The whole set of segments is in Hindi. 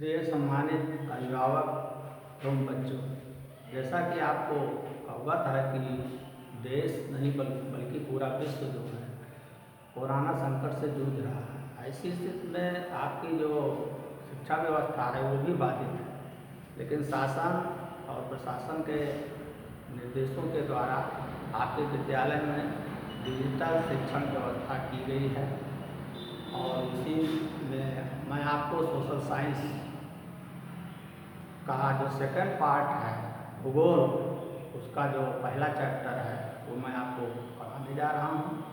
प्रिय सम्मानित अभिभावक एवं बच्चों, जैसा कि आपको अवगत है कि देश नहीं बल्कि पूरा विश्व जो है कोरोना संकट से जूझ रहा है। ऐसी स्थिति में आपकी जो शिक्षा व्यवस्था है वो भी बाधित है, लेकिन शासन और प्रशासन के निर्देशों के द्वारा आपके विद्यालय में डिजिटल शिक्षण व्यवस्था की गई है और इसी में मैं आपको सोशल साइंस का जो सेकंड पार्ट है भूगोल, उसका जो पहला चैप्टर है वो मैं आपको पढ़ाने जा रहा हूँ।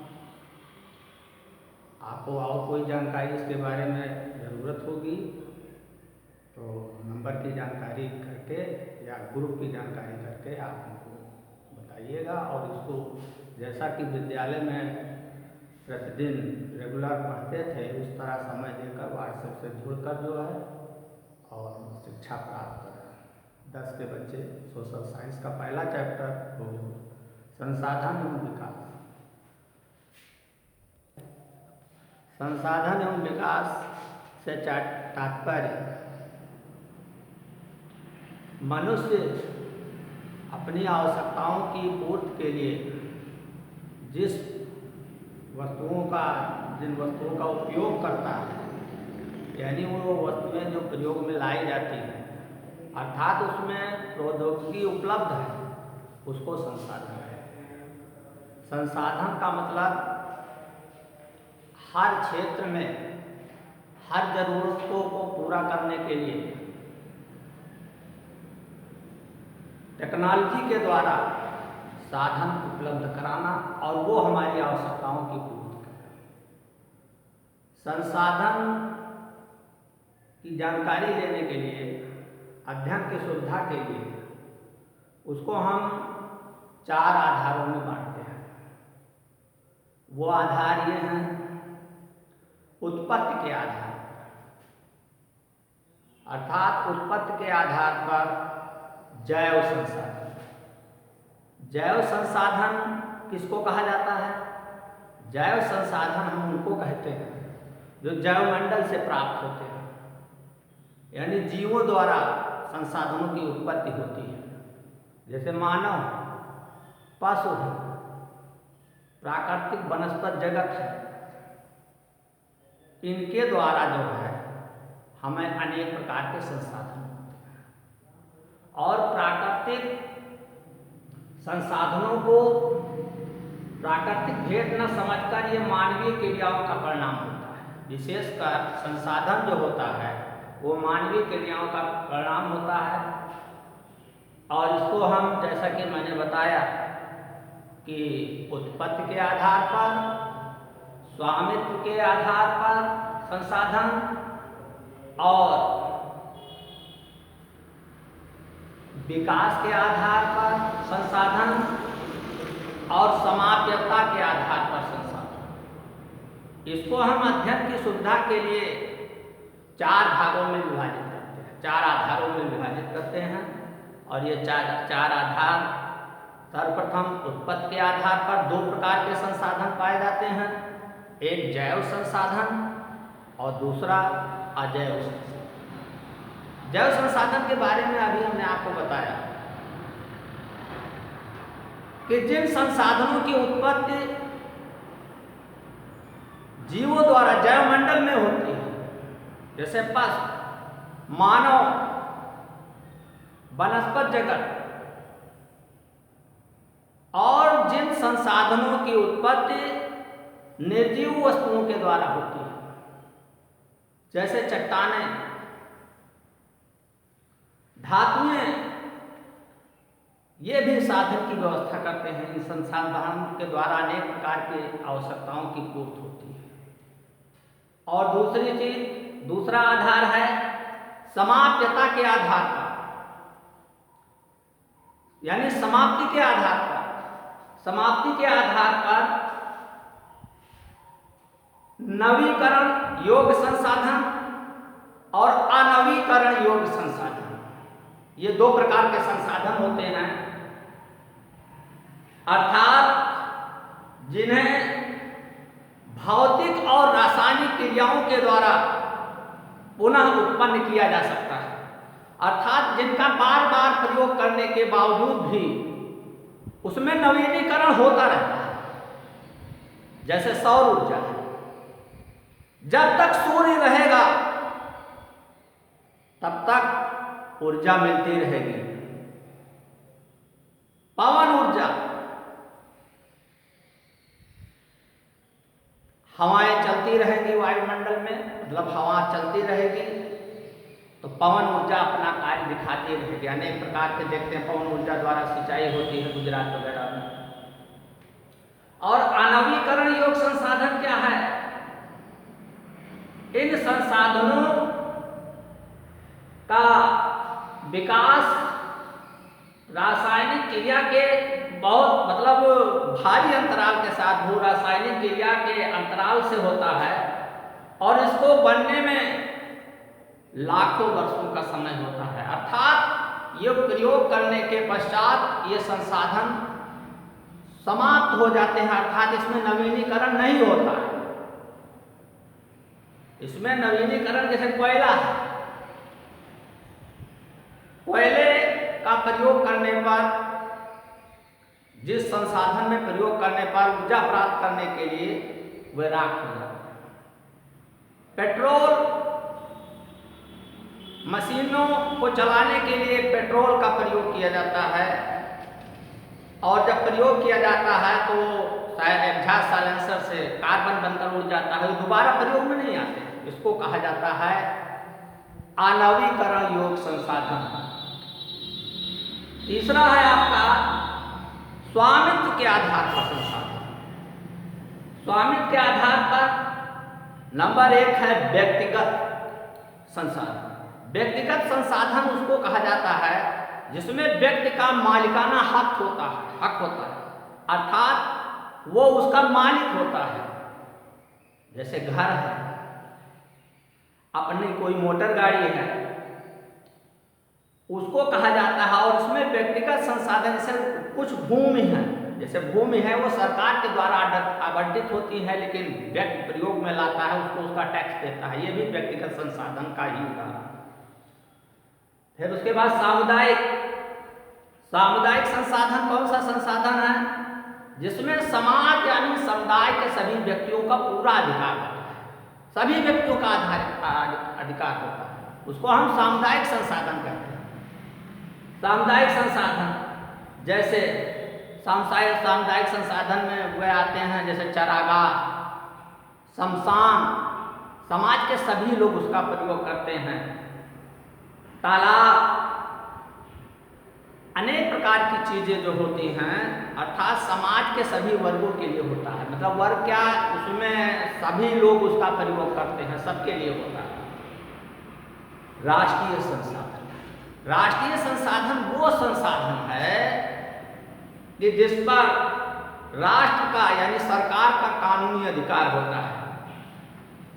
आपको और कोई जानकारी इसके बारे में ज़रूरत होगी तो नंबर की जानकारी करके या ग्रुप की जानकारी करके आप हमको बताइएगा। और इसको जैसा कि विद्यालय में प्रतिदिन रेगुलर पढ़ते थे उस तरह समय देकर व्हाट्सएप से जुड़कर जो है और शिक्षा प्राप्त करें। 10 के बच्चे सोशल साइंस का पहला चैप्टर हो संसाधन एवं विकास। संसाधन एवं विकास से तात्पर्य मनुष्य अपनी आवश्यकताओं की पूर्ति के लिए जिन वस्तुओं का उपयोग करता है, यानी वो वस्तुएं जो प्रयोग में लाई जाती हैं, अर्थात उसमें प्रौद्योगिकी उपलब्ध है, उसको संसाधन है। संसाधन का मतलब हर क्षेत्र में हर जरूरतों को पूरा करने के लिए टेक्नोलॉजी के द्वारा साधन उपलब्ध कराना और वो हमारी आवश्यकताओं की पूर्ति करना। संसाधन की जानकारी लेने के लिए, अध्ययन की सुविधा के लिए उसको हम 4 आधारों में बांटते हैं। वो आधार ये हैं: उत्पत्ति के आधार पर, अर्थात उत्पत्ति के आधार पर जैव संसाधन। जैव संसाधन किसको कहा जाता है? जैव संसाधन हम उनको कहते हैं जो जैवमंडल से प्राप्त होते हैं, यानी जीवों द्वारा संसाधनों की उत्पत्ति होती है। जैसे मानव, पशु है, प्राकृतिक वनस्पत जगत है, इनके द्वारा जो है हमें अनेक प्रकार के संसाधन होते हैं। और प्राकृतिक संसाधनों को प्राकृतिक भेद न समझकर ये मानवीय क्रियाओं का परिणाम होता है। विशेषकर संसाधन जो होता है वो मानवीय क्रियाओं का परिणाम होता है। और इसको हम, जैसा कि मैंने बताया, कि उत्पत्ति के आधार पर, स्वामित्व के आधार पर संसाधन और विकास के आधार पर संसाधन और समाप्यता के आधार पर संसाधन। इसको हम अध्ययन की सुविधा के लिए 4 भागों में विभाजित करते हैं, 4 आधारों में विभाजित करते हैं। और ये चार आधार, सर्वप्रथम उत्पत्ति के आधार पर 2 प्रकार के संसाधन पाए जाते हैं, एक जैव संसाधन और दूसरा अजैव संसाधन। जैव संसाधन के बारे में अभी हमने आपको बताया कि जिन संसाधनों की उत्पत्ति जीवों द्वारा जैवमंडल में होती है, जैसे पशु, मानव, वनस्पत जगत, और जिन संसाधनों की उत्पत्ति निर्जीव वस्तुओं के द्वारा होती है, जैसे चट्टानें, धातुएं, ये भी साधन की व्यवस्था करते हैं। इन संसाधनों के द्वारा अनेक प्रकार की आवश्यकताओं की पूर्ति होती है। और दूसरी चीज, दूसरा आधार है समाप्यता के आधार पर, यानी समाप्ति के आधार पर। समाप्ति के आधार पर नवीकरण योग्य संसाधन और अनवीकरण योग्य संसाधन, ये 2 प्रकार के संसाधन होते हैं। अर्थात जिन्हें भौतिक और रासायनिक क्रियाओं के द्वारा पुनः उत्पन्न किया जा सकता है, अर्थात जिनका बार बार प्रयोग करने के बावजूद भी उसमें नवीनीकरण होता रहता है। जैसे सौर ऊर्जा, जब तक सूर्य रहेगा तब तक ऊर्जा मिलती रहेगी। पवन ऊर्जा, हवाएं चलती रहेंगी वायुमंडल में, मतलब हवा चलती रहेगी तो पवन ऊर्जा अपना कार्य दिखाती रहेगी। अनेक प्रकार के देखते हैं पवन ऊर्जा द्वारा सिंचाई होती है गुजरात वगैरह में। और आणविकरण योग संसाधन क्या है? इन संसाधनों का विकास रासायनिक क्रिया के बहुत मतलब भारी अंतराल के साथ, भू रासायनिक क्रिया के अंतराल से होता है और इसको बनने में लाखों वर्षों का समय होता है। अर्थात ये प्रयोग करने के पश्चात ये संसाधन समाप्त हो जाते हैं, अर्थात इसमें नवीनीकरण नहीं होता है। इसमें नवीनीकरण जैसे कोयला है, कोयले का प्रयोग करने पर, जिस संसाधन में प्रयोग करने पर ऊर्जा प्राप्त करने के लिए वह राख हो जाता है। पेट्रोल, मशीनों को चलाने के लिए पेट्रोल का प्रयोग किया जाता है और जब प्रयोग किया जाता है तो एग्जॉस्ट साइलेंसर से कार्बन बनकर उड़ जाता है, दोबारा प्रयोग में नहीं आते। इसको कहा जाता है आणविकरण योग संसाधन। तीसरा है आपका स्वामित्व के आधार पर संसाधन। स्वामित्व के आधार पर नंबर 1 है व्यक्तिगत संसाधन। व्यक्तिगत संसाधन उसको कहा जाता है जिसमें व्यक्ति का मालिकाना हक होता है, अर्थात वो उसका मालिक होता है। जैसे घर है, अपनी कोई मोटर गाड़ी है, उसको कहा जाता है। और इसमें व्यक्तिगत संसाधन, जैसे कुछ भूमि है, जैसे भूमि है वो सरकार के द्वारा आवंटित होती है लेकिन व्यक्ति प्रयोग में लाता है, उसको उसका टैक्स देता है, ये भी व्यक्तिगत संसाधन का ही उदाहरण। फिर उसके बाद सामुदायिक संसाधन कौन सा संसाधन है? जिसमें समाज यानी समुदाय के सभी व्यक्तियों का पूरा अधिकार होता है, सभी व्यक्तियों का अधिकार होता है, उसको हम सामुदायिक संसाधन कहते हैं। सामुदायिक संसाधन जैसे सामुदायिक संसाधन में वे आते हैं जैसे चरागाह, शमशान, समाज के सभी लोग उसका प्रयोग करते हैं। तालाब, अनेक प्रकार की चीजें जो होती हैं, अर्थात समाज के सभी वर्गों के लिए होता है। मतलब वर्ग क्या, उसमें सभी लोग उसका प्रयोग करते हैं, सबके लिए होता है। राष्ट्रीय संसाधन, राष्ट्रीय संसाधन वो संसाधन है कि जिस पर राष्ट्र का यानी सरकार का कानूनी अधिकार होता है,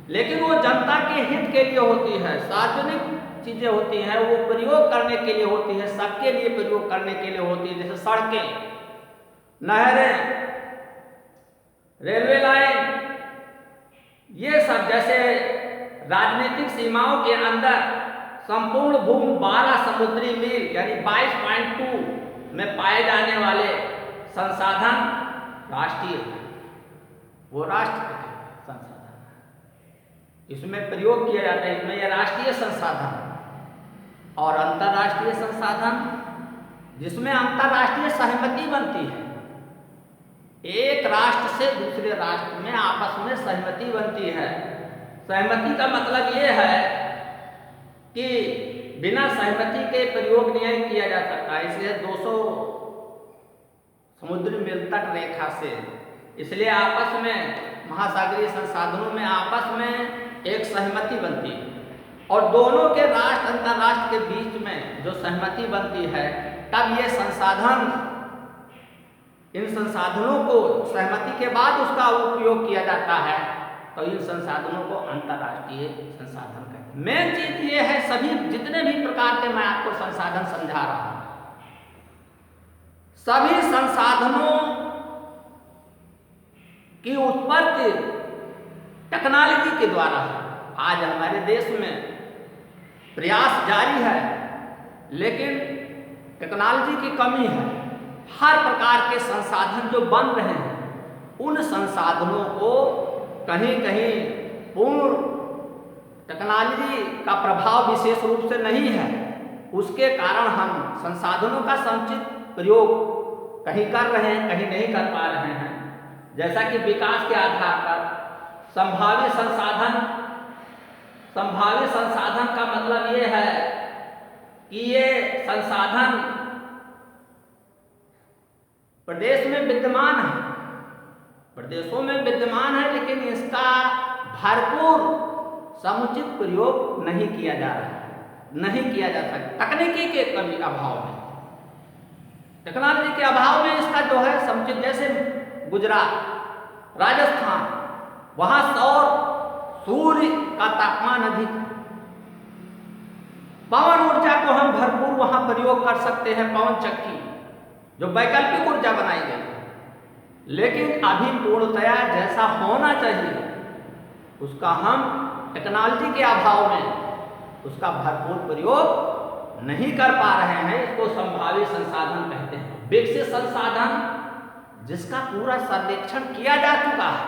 लेकिन वो जनता के हित के लिए होती है। सार्वजनिक चीजें होती हैं वो प्रयोग करने के लिए होती है, सबके लिए प्रयोग करने के लिए होती है। जैसे सड़कें, नहरें, रेलवे लाइन, ये सब। जैसे राजनीतिक सीमाओं के अंदर संपूर्ण भूमि 12 समुद्री मील यानी 22.2 में पाए जाने वाले संसाधन राष्ट्रीय, वो राष्ट्र के संसाधन, इसमें प्रयोग किया जाता है। इसमें यह राष्ट्रीय संसाधन और अंतर्राष्ट्रीय संसाधन, जिसमें अंतर्राष्ट्रीय सहमति बनती है। एक राष्ट्र से दूसरे राष्ट्र में आपस में सहमति बनती है। सहमति का मतलब ये है कि बिना सहमति के प्रयोग नहीं किया जा सकता। इसलिए 200 समुद्री मील तट रेखा से, इसलिए आपस में महासागरीय संसाधनों में आपस में एक सहमति बनती है और दोनों के राष्ट्र अंतर्राष्ट्र के बीच में जो सहमति बनती है, तब ये संसाधन, इन संसाधनों को सहमति के बाद उसका उपयोग किया जाता है, तो इन संसाधनों को अंतर्राष्ट्रीय संसाधन कहते हैं। मेन चीज ये है, सभी जितने भी प्रकार के मैं आपको संसाधन समझा रहा हूं, सभी संसाधनों की उत्पत्ति टेक्नोलॉजी के द्वारा है। आज हमारे देश में प्रयास जारी है, लेकिन टेक्नोलॉजी की कमी है। हर प्रकार के संसाधन जो बन रहे हैं, उन संसाधनों को कहीं कहीं पूर्ण टेक्नोलॉजी का प्रभाव विशेष रूप से नहीं है। उसके कारण हम संसाधनों का समुचित प्रयोग कहीं कर रहे हैं, कहीं नहीं कर पा रहे हैं। जैसा कि विकास के आधार पर संभावित संसाधन का मतलब ये है कि ये संसाधन प्रदेश में विद्यमान है, प्रदेशों में विद्यमान है, लेकिन इसका भरपूर समुचित प्रयोग नहीं किया जा रहा है, नहीं किया जा सकता। तकनीकी के कमी अभाव में, टेक्नोलॉजी के अभाव में इसका जो है समुचित, जैसे गुजरात, राजस्थान, वहां सौर सूर्य का तापमान अधिक, पवन ऊर्जा को हम भरपूर वहां प्रयोग कर सकते हैं, पवन चक्की जो वैकल्पिक ऊर्जा बनाई गई है, लेकिन अभी पूर्णतया जैसा होना चाहिए उसका हम टेक्नोलॉजी के अभाव में उसका भरपूर प्रयोग नहीं कर पा रहे हैं। इसको संभावित संसाधन कहते हैं। विकसित संसाधन जिसका पूरा सर्वेक्षण किया जा चुका है,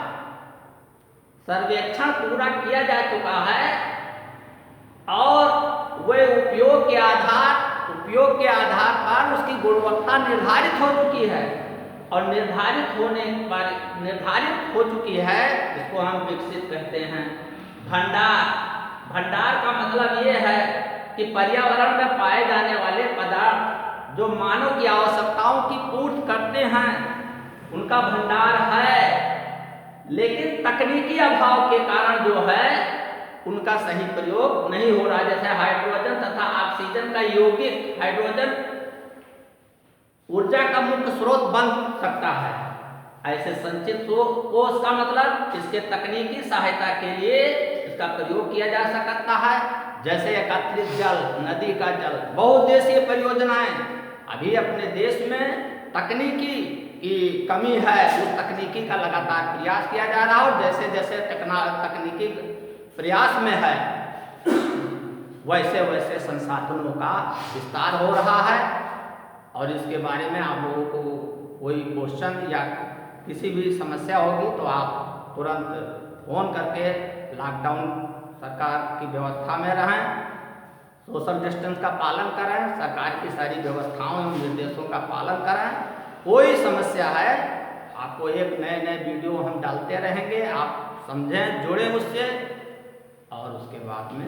सर्वेक्षण पूरा किया जा चुका है और वह उपयोग के आधार पर उसकी गुणवत्ता निर्धारित हो चुकी है, और निर्धारित हो चुकी है, इसको हम विकसित कहते हैं। भंडार का मतलब ये है कि पर्यावरण में पाए जाने वाले पदार्थ जो मानव की आवश्यकताओं की पूर्ति करते हैं, उनका भंडार है, लेकिन तकनीकी अभाव के कारण जो है उनका सही प्रयोग नहीं हो रहा। जैसे हाइड्रोजन तथा ऑक्सीजन का यौगिक, हाइड्रोजन ऊर्जा का मुख्य स्रोत बन सकता है। ऐसे संचित कोष का मतलब इसके तकनीकी सहायता के लिए इसका प्रयोग किया जा सकता है। जैसे एकत्रित जल, नदी का जल, बहुउद्देशीय परियोजनाएं। अभी अपने देश में तकनीकी की कमी है, उस तकनीकी का लगातार प्रयास किया जा रहा है, और जैसे जैसे तकनीकी प्रयास में है वैसे वैसे संसाधनों का विस्तार हो रहा है। और इसके बारे में आप लोगों को कोई क्वेश्चन या किसी भी समस्या होगी तो आप तुरंत फोन करके, लॉकडाउन सरकार की व्यवस्था में रहें, सोशल डिस्टेंस का पालन करें, सरकार की सारी व्यवस्थाओं एवं निर्देशों का पालन करें। कोई समस्या है, आपको एक नए वीडियो हम डालते रहेंगे, आप समझें, जुड़ें मुझसे, और उसके बाद में